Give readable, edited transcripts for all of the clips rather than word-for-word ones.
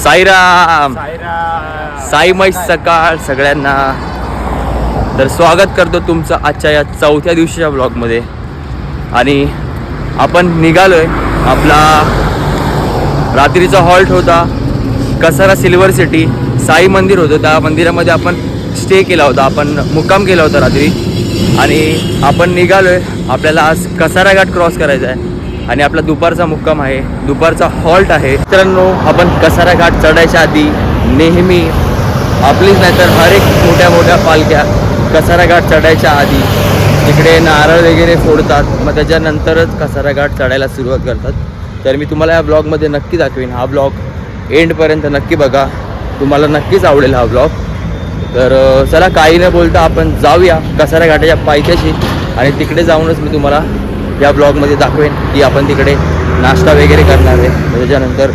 साईराम साई मैस सकाळ सगळ्यांना. तर स्वागत करतो तुमचं आजच्या या चौथ्या दिवशीच्या ब्लॉगमध्ये. आणि आपण निघालोय. आपला रात्रीचा हॉल्ट होता कसारा सिल्वर सिटी. साई मंदिर होतं, त्या मंदिरामध्ये आपण स्टे केला होता, आपण मुक्काम केला होता रात्री. आणि आपण निघालोय. आपल्याला आज कसारा घाट क्रॉस करायचा आहे आणि आपला दुपारचा मुक्काम आहे, दुपारचा हॉल्ट आहे. मित्रांनो, आपण कसारा घाट चढायच्या आधी नेहमी आपलीच नाही तर हर एक मोठ्या मोठ्या पालख्या कसारा घाट चढायच्या आधी तिकडे नारळ वगैरे फोडतात, मग त्याच्यानंतरच कसारा घाट चढायला सुरुवात करतात. तर मी तुम्हाला या ब्लॉगमध्ये नक्की दाखवेन. हा ब्लॉग एंडपर्यंत नक्की बघा, तुम्हाला नक्कीच आवडेल हा ब्लॉग. तर चला काही न बोलता आपण जाऊया कसारा घाटाच्या पायथ्याशी आणि तिकडे जाऊनच मी तुम्हाला या ब्लॉगमध्ये दाखवेन की आपण तिकडे नाश्ता वगैरे करणार आहे. त्याच्यानंतर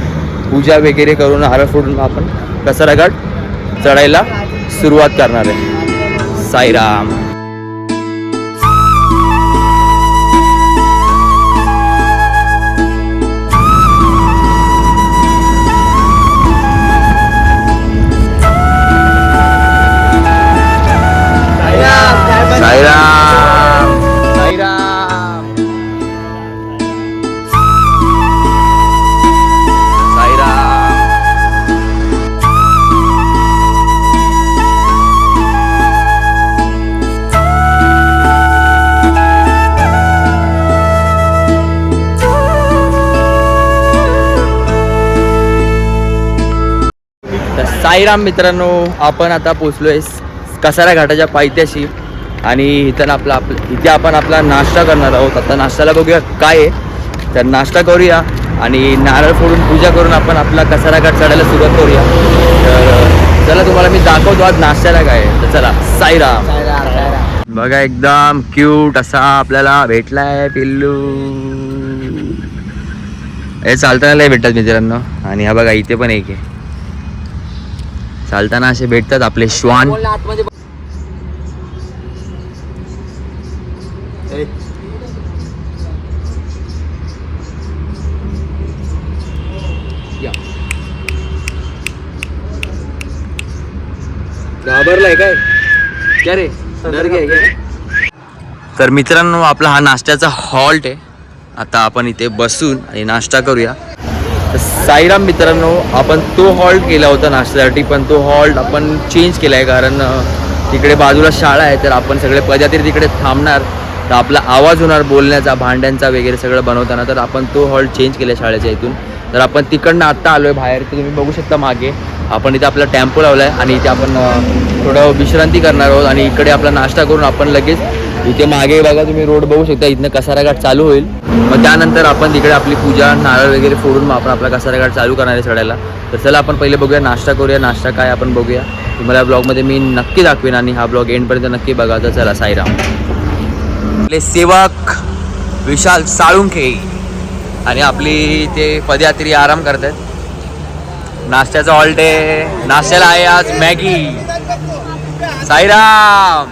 पूजा वगैरे करून नारळ फोडून आपण कसारा घाट चढायला सुरुवात करणार आहे. साईराम. साईराम साईराम साईराम. तर साईराम मित्रांनो, आपण आता पोचलोय कसारा घाटाच्या पायथ्याशी आणि इथं इथे आपण आपला नाश्ता करणार आहोत. आता नाश्त्याला बघूया काय आहे. तर नाश्ता करूया आणि नारळ फोडून पूजा करून आपण आपला कसारा घाट चढायला सुरुवात करूया. तर चला तुम्हाला मी दाखवतो आज नाश्त्याला काय आहे. तर चला साईराम. बघा एकदम क्यूट असा आपल्याला भेटलाय पिल्लू. हे चालताना लय भेटतात मित्रांनो. आणि हा बघा इथे पण एक आहे, चालताना असे भेटतात आपले श्वान. घाबरलाय काय क्या रे, डर गया क्या? तर मित्रांनो, आपला हा नाश्त्याचा हॉल्ट आहे. आता आपण इथे बसून आणि नाश्ता करूया. साईराम मित्रांनो, आपण तो हॉल्ट केला होता नाश्त्यासाठी, पण तो हॉल्ट आपण चेंज केला आहे कारण तिकडे बाजूला शाळा आहे. तर आपण सगळे पदयात्री तिकडे थांबणार, तर आपला आवाज होणार बोलण्याचा, भांड्यांचा वगैरे सगळं बनवताना. तर आपण तो हॉल्ट चेंज केला शाळेच्या इथून. तर आपण तिकडनं आत्ता आलो आहे बाहेर. तर तुम्ही बघू शकता मागे आपण इथे आपला टेम्पो लावला आहे आणि इथे आपण थोडं विश्रांती करणार आहोत. आणि इकडे आपला नाश्ता करून आपण लगेच इथे मागे बघा तुम्ही रोड बघू शकता, इथनं कसारा घाट चालू होईल. मग त्यानंतर आपण तिकडे आपली पूजा नारळ वगैरे फोडून मग आपण आपला कसारा घाट चालू करणार आहे चढायला. तर चला आपण पहिले बघूया नाश्ता करूया. नाश्ता काय आपण बघूया, तुम्हाला या ब्लॉगमध्ये मी नक्की दाखवेन आणि हा ब्लॉग एंडपर्यंत नक्की बघा. तर चला साईराम. आपले सेवक विशाल साळुंखे आणि आपली ते पदयात्री आराम करत आहेत. नाश्त्याचा हॉल्ट आहे. नाश्त्याला आहे आज मॅगी. साईराम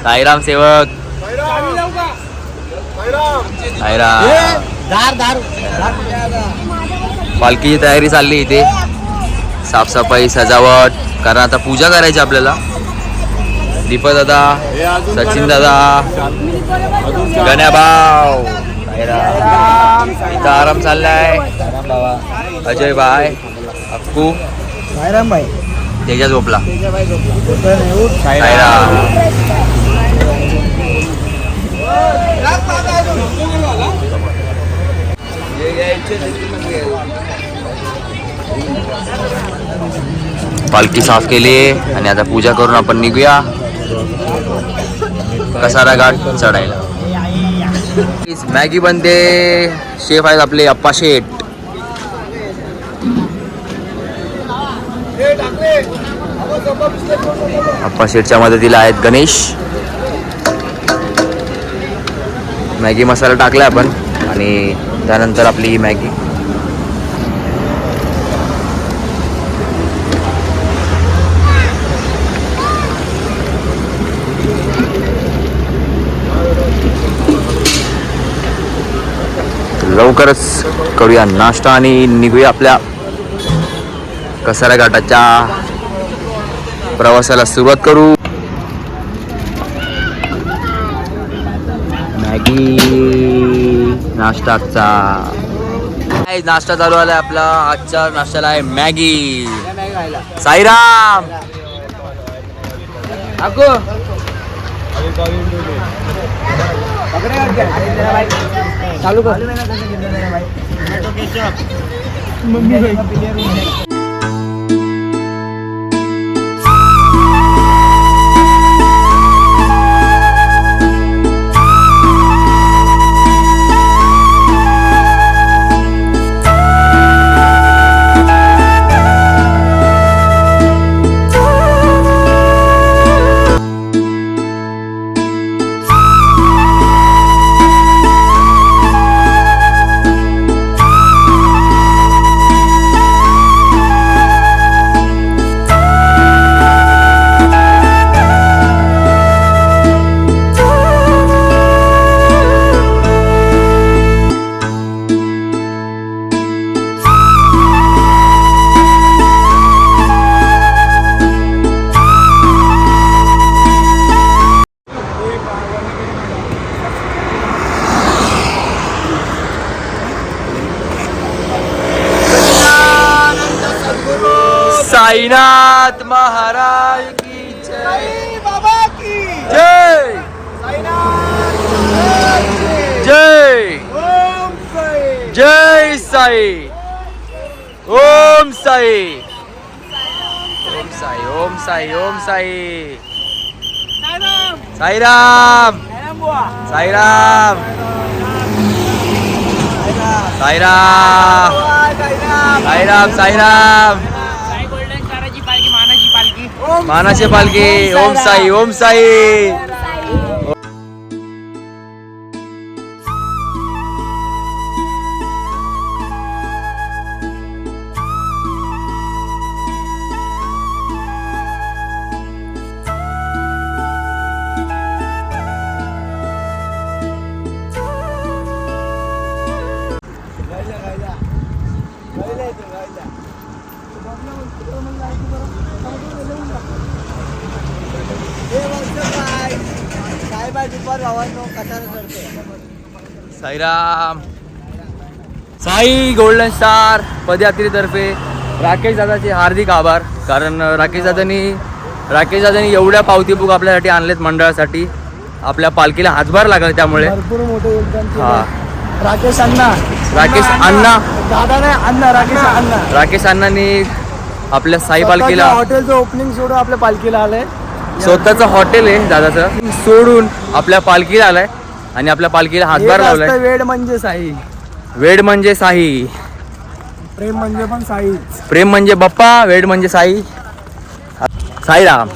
साईराम सेवक साईराम. पालखीची तयारी चालली इथे, साफसफाई सजावट, कारण आता पूजा करायची आपल्याला. दीपक दादा, सचिन दादा, गण्या भाऊ, इथं आराम चाललाय. अजय भाई, अक्कू, भाई तेजा झोपला. पालखी साफ केली आणि आता पूजा करून आपण निघूया कसारा घाट चढायला. मॅगी बनते. शेफ आहेत आपले अप्पा शेठ. अप्पा शेठच्या मदतीला आहेत गणेश. मॅगी मसाला टाकला आपण आणि त्यानंतर आपली ही मॅगी. लवकरच करूया नाश्ता आणि निघूया आपल्या कसारा घाटाच्या प्रवासाला सुरुवात करू. मॅगी नाश्ताचा नाश्ता चालू आलाय आपला. आजच्या नाश्त्याला आहे मॅगी. साईराम चालू कर. साईनाथ महाराज की जय. बाबा की जय. जय जय साई. ओम साई. ओम साई. ओम साई. ओम साई. साईराम साईराम साईराम साईराम साईराम. मानाची पालखी. ओम साई. ओम साई. साईराम. साई गोल्डन स्टार पदयात्रेतर्फे राकेश दादाचे हार्दिक आभार. कारण राकेश दादानी एवढ्या पावती बुक आपल्यासाठी आणलेत मंडळासाठी. आपल्या पालखीला हातभार लागला त्यामुळे भरपूर मोठं योगदान केलं. हा. राकेश अण्णा दादा नाही अण्णा राकेश अण्णांनी आपल्या साई पालखीला हॉटेलचं ओपनिंग सोडून आपल्या पालखीला आलंय. स्वतःचं हॉटेल आहे दादाचं सोडून आपल्या पालखीला आलाय आणि आपल्या पालखीला हातभार लावलाय. वेड म्हणजे साई. वेड म्हणजे साई. प्रेम म्हणजे पण साई. प्रेम म्हणजे बाप्पा. वेड म्हणजे साई. साईराम.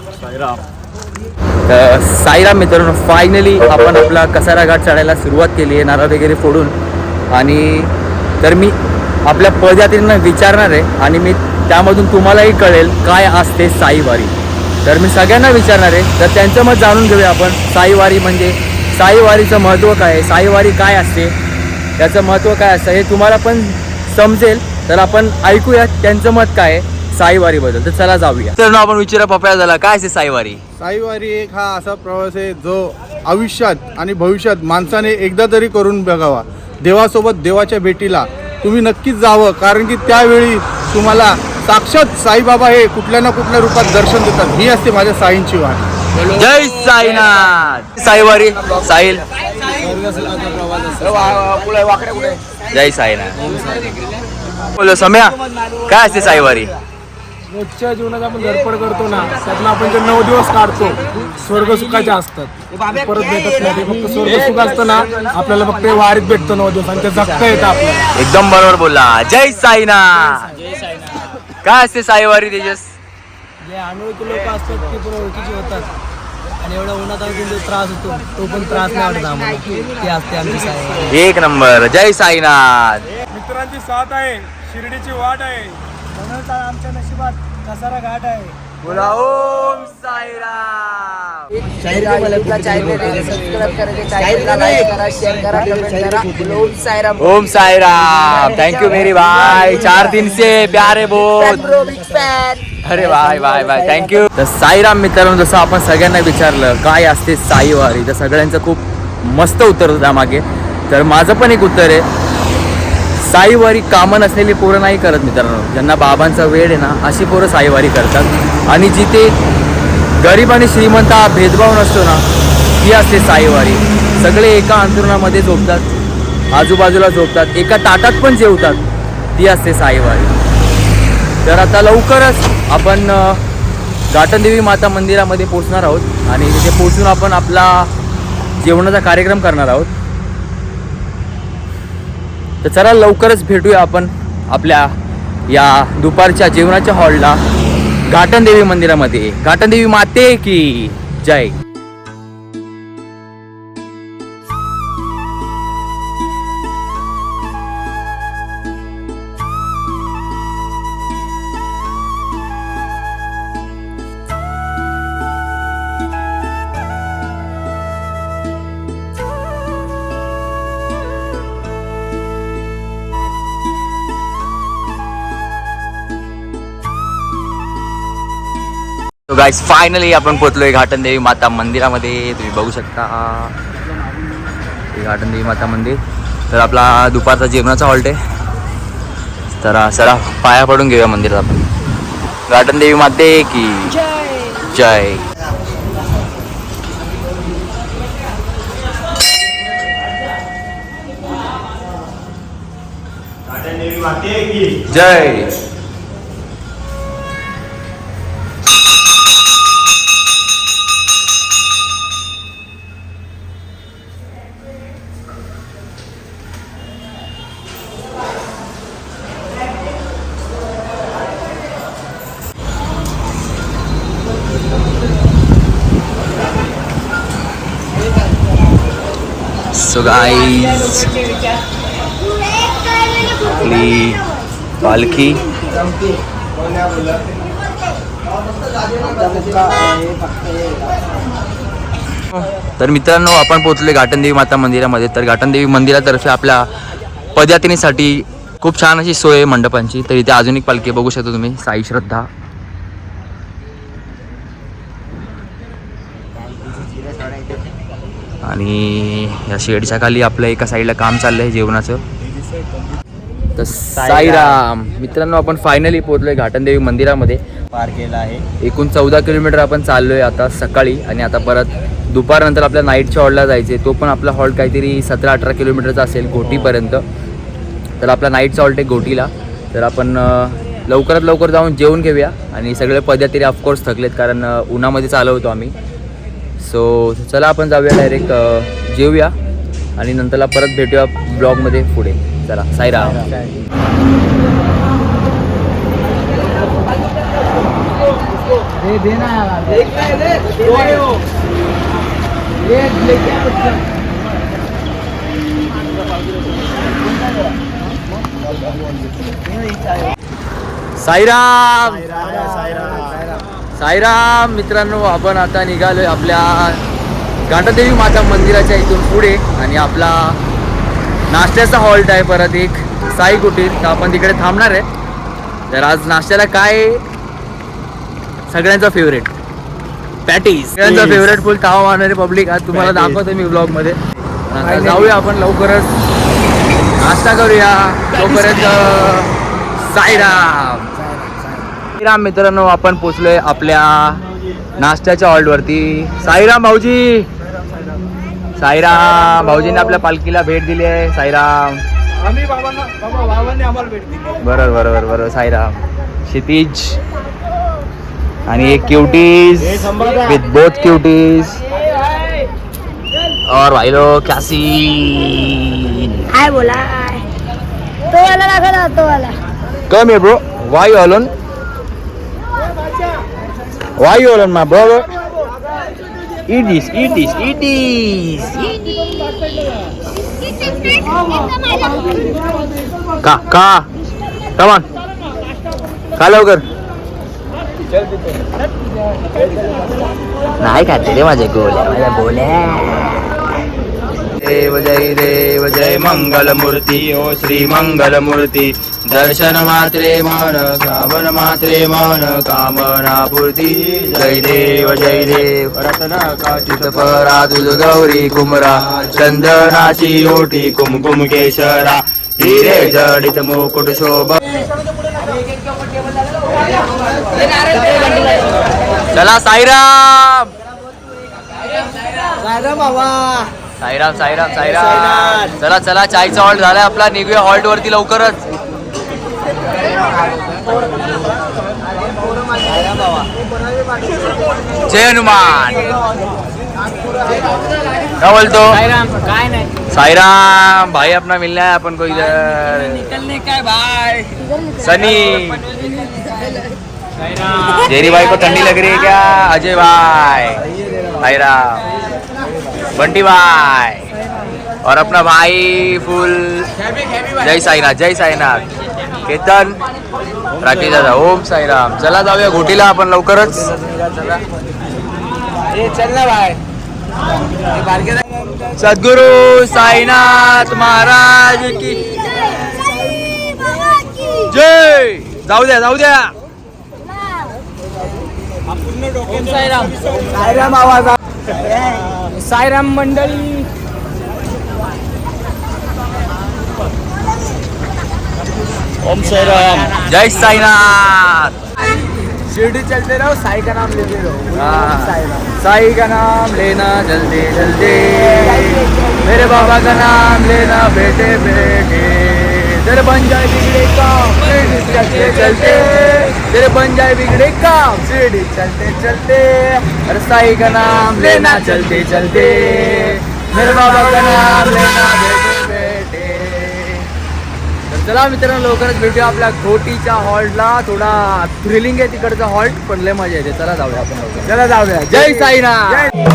तर साईराम मित्रांनो, फायनली आपण आपला कसारा घाट चढायला सुरुवात केली आहे नारळ वगैरे फोडून. आणि तर मी आपल्या पदयात्रींना विचारणार आहे आणि मी त्यामधून तुम्हालाही कळेल काय असते साईवारी. तर मी सगळ्यांना विचारणार आहे, तर त्यांचं मत जाणून घेऊया आपण. साईवारी म्हणजे साईवारीचं महत्त्व काय आहे, साईवारी काय असते, त्याचं महत्त्व काय असतं हे तुम्हाला पण समजेल. तर आपण ऐकूया त्यांचं मत काय आहे साईवारीबद्दल. तर चला जाऊया. तर आपण विचारा पप्या झाला काय असते साईवारी. साईवारी एक हा असा प्रवास आहे जो आयुष्यात आणि भविष्यात माणसाने एकदा तरी करून बघावा. देवासोबत देवाच्या भेटीला तुम्ही नक्कीच जावं, कारण की त्यावेळी तुम्हाला साक्षात साईबाबा हे कुठल्या ना कुठल्या रूपात दर्शन देतात. ही असते माझ्या साईंची वाट. जय साईनाथ. साईवारी साईल. जय साईनाथ. बोलो सम्या काय असते साईवारी. रोजच्या जीवनात आपण धडपड करतो ना, त्यातनं आपण जे 9 दिवस काढतो स्वर्ग सुखाचे असतात, परत भेटत नाही. फक्त स्वर्ग सुख असतं ना आपल्याला, फक्त वारीत भेटतं 9 दिवस आणि ते जगता येतं आपल्याला. एकदम बरोबर बोलला. जय साईनाथ. काय असते साईवारी तेजस. जे अनोळखी लोक असतात ते पण ओळखीचे होतात आणि एवढ्या उन्हात आणखी जो त्रास होतो तो पण त्रास नाही वाटत आम्हाला. ते असते आमची साईवारी. एक नंबर. जय साईनाथ. मित्रांची साथ आहे, शिर्डीची वाट आहे, म्हणून आमच्या नशिबात कसारा घाट आहे. बोला ओम साईराम. ओम साईराम. थँक्यू मेरी भाई. 4-3 प्यारे बहुत. अरे बाय बाय बाय. थँक्यू. तर साईराम मित्रांनो, जसं आपण सगळ्यांना विचारलं काय असते साईवारी, तर सगळ्यांचं खूप मस्त उत्तर होतं त्यामागे. तर माझं पण एक उत्तर आहे, साईवारी कामं नसलेली पोरं नाही करत मित्रांनो. ज्यांना बाबांचा वेळ आहे ना, अशी पोरं साईवारी करतात. आणि जिथे गरीब आणि श्रीमंत हा भेदभाव नसतो ना, ती असते साईवारी. सगळे एका अंथरुणामध्ये झोपतात, आजूबाजूला झोपतात, एका ताटात पण जेवतात, ती असते साईवारी. तर आता लवकरच आपण घाटनदेवी माता मंदिरामध्ये पोचणार आहोत आणि तिथे पोचून आपण आपला जेवणाचा कार्यक्रम करणार आहोत. तर चला लवकरच भेटूया आपण आपल्या या दुपारच्या जेवणाच्या हॉलला घाटनदेवी मंदिरामध्ये. घाटनदेवी माते की जय. तो गाइस फायनली आपण पोचलोय घाटनदेवी माता मंदिरामध्ये. तुम्ही बघू शकता हे घाटनदेवी माता मंदिर. तर आपला दुपारचा जेवणाचा हॉल्ट आहे. तर चला पाया पडून घेऊया मंदिरात आपण. घाटनदेवी माते की जय. घाटनदेवी माते की जय. सो गाइस आपली पालखी तर मित्रांनो आपण पोहोचले घाटनदेवी माता मंदिरामध्ये. तर घाटनदेवी मंदिरातर्फे आपल्या पदयात्रेसाठी खूप छान अशी सोय आहे मंडपांची. तर इथे अजून एक पालखी बघू शकता तुम्ही, साई श्रद्धा. आणि या शेडच्या खाली आपल्या एका साईडला काम चाललंय जेवणाचं. तर साईराम मित्रांनो, आपण फायनली पोहोचलोय घाटनदेवी मंदिरामध्ये. पार केला आहे. एकूण 14 किलोमीटर आपण चाललोय आता सकाळी. आणि आता परत दुपारनंतर आपल्या नाईटच्या हॉलला जायचे. तो पण आपला हॉल्ट काहीतरी 17-18 किलोमीटरचा असेल घोटीपर्यंत. तर आपला नाईटचा हॉल्ट आहे घोटीला. तर आपण लवकरात लवकर जाऊन जेवून घेऊया. आणि सगळे पदयात्री ऑफकोर्स थकलेत कारण उन्हामध्ये चालवतो आम्ही. सो चला आपण जाऊया डायरेक्ट जेवूया आणि नंतरला परत भेटूया ब्लॉगमध्ये पुढे. चला साईराम. साईराम. साईराम मित्रांनो, आपण आता निघालोय आपल्या घाटनदेवी माता मंदिराच्या इथून पुढे. आणि आपला नाश्त्याचा हॉल्ट आहे परत एक साई कुटीर. तर आपण तिकडे थांबणार आहे. तर आज नाश्त्याला काय, सगळ्यांचा फेवरेट पॅटीज. सगळ्यांचा फेवरेट फुल तावा मारणारे पब्लिक आज तुम्हाला दाखवतो मी ब्लॉगमध्ये. आता जाऊया आपण लवकरच नाश्ता करूया. तोपर्यंत साईराम. साईराम मित्रांनो, आपण पोचलोय आपल्या नाश्त्याच्या हॉल्टवरती. साईराम भाऊजी. साईराम भाऊजींनी आपल्या पालखीला भेट दिली आहे. साईराम. आम्ही बाबांनी आम्हाला भेट दिली. बरोबर साईराम. क्षितिज आणि एक क्यूटीज विथ बोथ क्यूटीज और भाई लोग क्या सीन. हाय बोला. तो वाला दाखव ना, तो वाला. Come here, bro. Why you alone? Why you alone, my brother? Eat this, eat this, eat this. Ka. Come on. खा लवकर. नाही खाते रे माझ्या गोल्या देव जय मंगल मूर्ती ओ श्री मंगल मूर्ती दर्शन मात्रे मन श्रावण मात्रे मन कामना पूर्ती जय देव रत्न काचित परा तुझ गौरी कुमरा चंदनाची ओटी कुमकुम केशरा हिरे जडित मुकुट शोभ चला साईराम साईराम चला चला चायचा हॉल्ट झालाय आपला निघूया हॉल्ट वरती लवकरच जय हनुमान क्या बोलतो काय नाही साईराम भाई अपना मिलना है अपन को इधर निकलने का भाई सनी जेरी भाई को ठंडी लग रही है क्या अजय भाई साईराम बंटी भाई और अपना भाई फुल जय साईनाथ केतन राकेश दादा ओम साईराम चला जाऊया घोटीला आपण लवकरच चल ना भाई सद्गुरु साईनाथ महाराज की जय जाऊ द्या साईराम आवाज साईराम मंडळी ओम साईराम जय साईनाथ शिरडी चलते रहो साई का नाम लेते रहो साई का नाम लेना जल्दी जल्दी मेरे बाबा का नाम लेना बेटे बेटे तेरे बन जाए बिगड़े काम चलते चलते तेरे बन जाए बिगड़े काम सीढ़ी चलते चलते अरे साई का नाम लेना चलते चलते मेरे बाबा का नाम लेना बेटे बेटे तर चला मित्रांनो लवकरच भेटूया आपल्या घोटीच्या हॉल्टला थोडा थ्रिलिंग आहे तिकडचा हॉल्ट पण लय मजा येते चला जाऊया आपण लवकर. चला जाऊया जय साईनाथ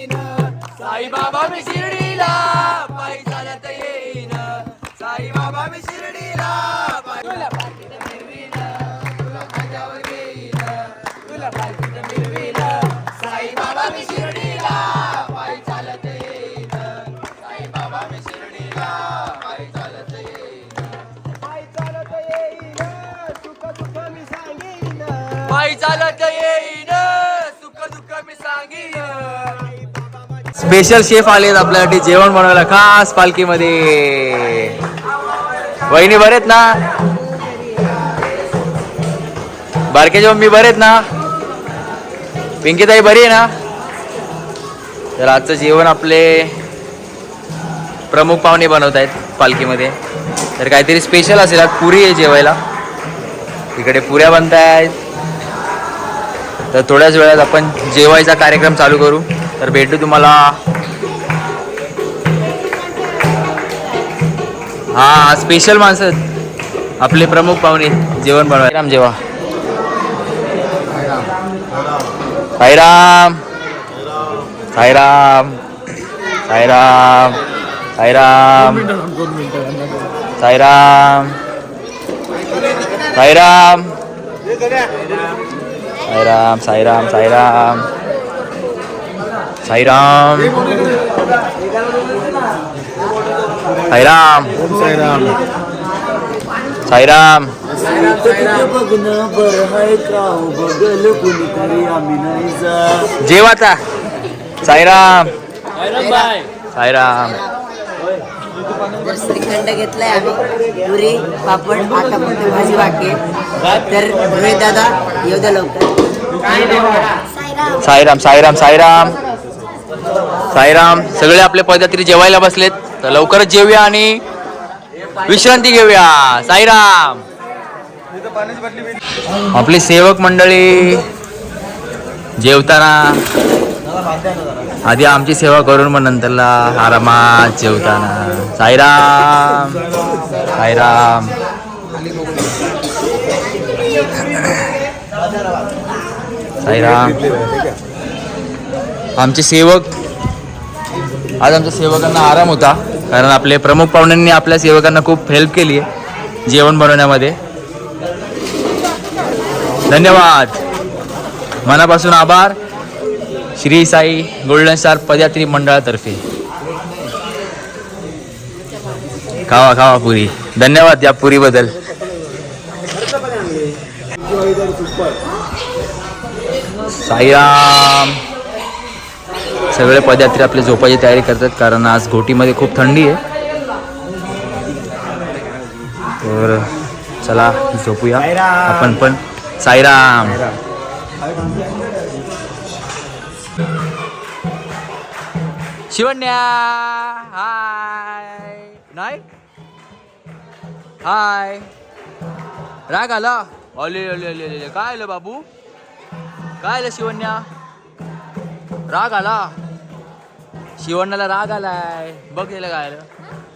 साईबाबा मी शिर्डीला पायी चालत येईन साईबाबा मी शिर्डीला तुला पाकीट मिळवीन तुला माझ्यावर घेईन तुला पाकीट मिळवीन साईबाबा मी शिर्डीला पायी चालत येईन साईबाबा मी शिर्डीला पायी चालत येईन पायी चालत येईन सुख दुःख मी सांगीन पायी चालत येईन सुख दुःख मी सांगीन स्पेशल शेफ आलेत आपल्यासाठी जेवण बनवायला खास पालखीमध्ये वहिनी बरेत ना बारकेच्या मम्मी बरेत ना पिंकीताई बरी आहे ना तर आजचं जेवण आपले प्रमुख पाहुणे बनवत आहेत पालखीमध्ये तर काहीतरी स्पेशल असेल आज पुरी आहे जेवायला इकडे पुऱ्या बनतायत तर थोड्याच वेळात आपण जेवायचा कार्यक्रम चालू करू तर भेटू तुम्हाला हा स्पेशल माणसं आपले प्रमुख पाहुणे जेवण बनवा राम जेवा साईराम साईराम साईराम साईराम साईराम साईराम साईराम साईराम साईराम साईराम साईराम साईराम जेवाता साईराम साईराम श्रीखंड घेतलाय आम्ही पुरी पापड आता फक्त भाजी बाकी आहे तर रोहित दादा येऊ द्या लवकर साईराम साईराम साईराम साईराम सगळे आपले पदयात्री जेवायला बसलेत तर लवकरच जेवूया आणि विश्रांती घेऊया साईराम आपली सेवक मंडळी जेवताना आधी आमची सेवा करून मग नंतरला आरामात जेवताना. साईराम साईराम. साईराम. आमचे सेवक, आज आमच्या सेवकांना आराम होता कारण आपले प्रमुख पाहुण्यांनी आपल्या सेवकांना खूप हेल्प केली आहे जेवण बनवण्यामध्ये. धन्यवाद, मनापासून आभार श्री साई गोल्डन स्टार पदयात्री मंडळातर्फे. खावा खावा पुरी. धन्यवाद या पुरीबद्दल. साईराम. सगळे पदयात्री आपली झोपायची तयारी करतात कारण आज घोटीमध्ये खूप थंडी आहे. तर चला झोपूया आपण पण. साईराम. शिवण्या हाय. नाही हाय. राग आला. अले अले अले अले. काय आलं बाबू, काय आलं शिवण्या? राग आला शिवण्याला. राग आलाय. बघ तिला काय आलं,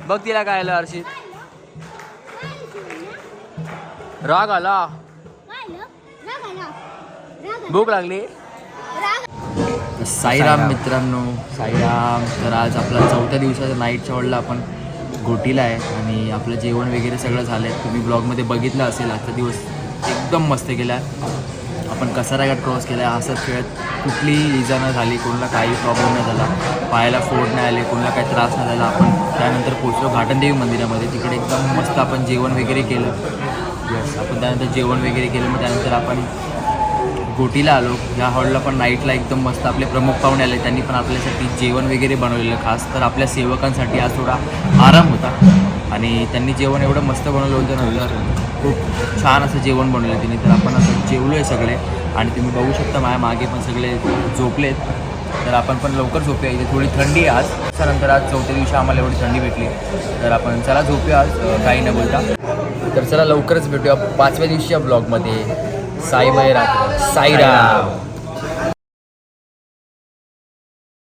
बघ तिला काय आलं हर्षित. राग आला. भूक लागली. साईराम मित्रांनो, साईराम. तर आज आपला 4थ्या दिवसाचा नाईटच्या वेळेला आपण घोटीला आहे आणि आपलं जेवण वगैरे सगळं झालं आहे. तुम्ही ब्लॉगमध्ये बघितलं असेल. आजचा दिवस एकदम मस्त गेला. आपण कसाराघाट क्रॉस केला आहे हसत खेळत. कुठलीही इजा न झाली, कोणाला काही प्रॉब्लेम नाही झाला, पायाला फोड नाही आले, कोणाला काही त्रास नाही झाला. आपण त्यानंतर पोचलो घाटनदेवी मंदिरामध्ये. तिकडे एकदम मस्त आपण जेवण वगैरे केलं. यस, आपण त्यानंतर जेवण वगैरे केलं. मग त्यानंतर आपण घोटीला आलो. ह्या हॉलला पण नाईटला एकदम मस्त आपले प्रमुख पाहुणे आले. त्यांनी पण आपल्यासाठी जेवण वगैरे बनवलेलं खास. तर आपल्या सेवकांसाठी आज थोडा आराम होता आणि त्यांनी जेवण एवढं मस्त बनवलं होतं. नंतर खूप छान असं जेवण बनवलं त्यांनी. तर आपण असं जेवलो आहे सगळे आणि तुम्ही बघू शकता माझ्या मागे पण सगळे झोपलेत. तर आपण पण लवकर झोपूया. इथे थोडी थंडी आहे आज. त्यानंतर आज 4थ्या दिवशी आम्हाला एवढी थंडी भेटली. तर आपण चला झोपूया आज काही न बोलता. तर चला लवकरच भेटूया 5व्या दिवशीच्या ब्लॉगमध्ये. साईबाई रात्र. साईराम.